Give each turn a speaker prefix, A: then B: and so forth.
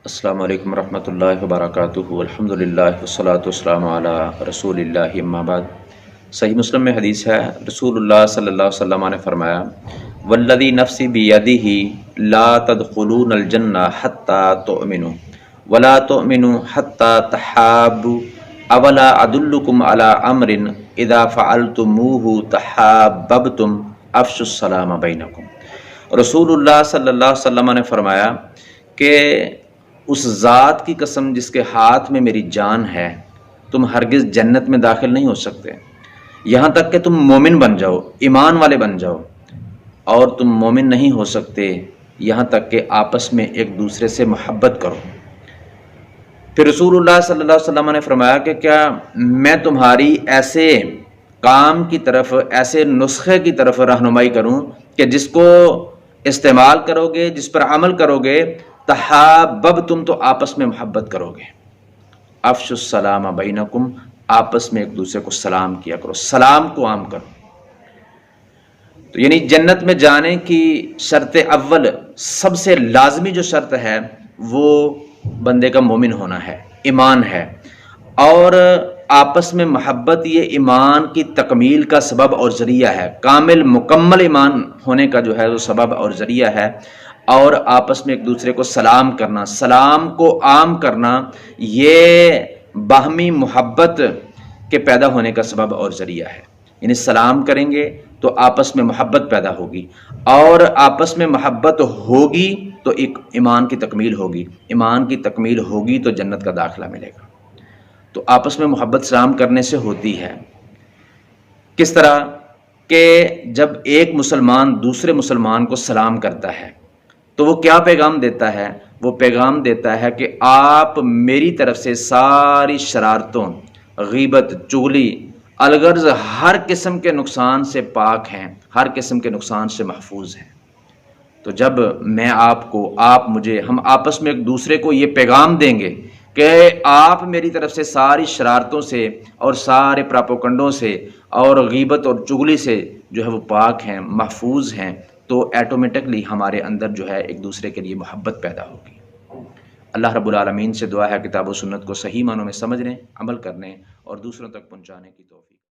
A: السلام علیکم ورحمۃ اللہ وبرکاتہ الحمدللہ والصلاۃ والسلام علی رسول اللہ اما بعد۔ صحیح مسلم میں حدیث ہے، رسول اللہ صلی اللہ علیہ وسلم نے فرمایا، والذی نفسی بیدہ لا تدخلون الجنہ حتی تؤمنوا ولا تؤمنوا حتی تحابوا اولا ادلکم علی امر اذا فعلتموہ تحاببتم افشوا السلام بینکم۔ رسول اللہ صلی اللہ علیہ وسلم نے فرمایا کہ اس ذات کی قسم جس کے ہاتھ میں میری جان ہے، تم ہرگز جنت میں داخل نہیں ہو سکتے یہاں تک کہ تم مومن بن جاؤ، ایمان والے بن جاؤ، اور تم مومن نہیں ہو سکتے یہاں تک کہ آپس میں ایک دوسرے سے محبت کرو۔ پھر رسول اللہ صلی اللہ علیہ وسلم نے فرمایا کہ کیا میں تمہاری ایسے کام کی طرف، ایسے نسخے کی طرف رہنمائی کروں کہ جس کو استعمال کرو گے، جس پر عمل کرو گے، تحاببتم تو آپس میں محبت کرو گے، افشوا السلام بینکم، آپس میں ایک دوسرے کو سلام کیا کرو، سلام کو عام کرو۔ تو یعنی جنت میں جانے کی شرط اول، سب سے لازمی جو شرط ہے وہ بندے کا مومن ہونا ہے، ایمان ہے، اور آپس میں محبت یہ ایمان کی تکمیل کا سبب اور ذریعہ ہے، کامل مکمل ایمان ہونے کا جو ہے وہ سبب اور ذریعہ ہے۔ اور آپس میں ایک دوسرے کو سلام کرنا، سلام کو عام کرنا، یہ باہمی محبت کے پیدا ہونے کا سبب اور ذریعہ ہے۔ یعنی سلام کریں گے تو آپس میں محبت پیدا ہوگی، اور آپس میں محبت ہوگی تو ایک ایمان کی تکمیل ہوگی، ایمان کی تکمیل ہوگی تو جنت کا داخلہ ملے گا۔ تو آپس میں محبت سلام کرنے سے ہوتی ہے، کس طرح کہ جب ایک مسلمان دوسرے مسلمان کو سلام کرتا ہے تو وہ کیا پیغام دیتا ہے؟ وہ پیغام دیتا ہے کہ آپ میری طرف سے ساری شرارتوں، غیبت، چغلی، الغرض ہر قسم کے نقصان سے پاک ہیں، ہر قسم کے نقصان سے محفوظ ہیں۔ تو جب میں آپ کو، آپ مجھے، ہم آپس میں ایک دوسرے کو یہ پیغام دیں گے کہ آپ میری طرف سے ساری شرارتوں سے اور سارے پراپوکنڈوں سے اور غیبت اور چغلی سے جو ہے وہ پاک ہیں، محفوظ ہیں، تو ایٹومیٹکلی ہمارے اندر جو ہے ایک دوسرے کے لیے محبت پیدا ہوگی۔ اللہ رب العالمین سے دعا ہے کتاب و سنت کو صحیح معنوں میں سمجھنے، عمل کرنے اور دوسروں تک پہنچانے کی توفیق۔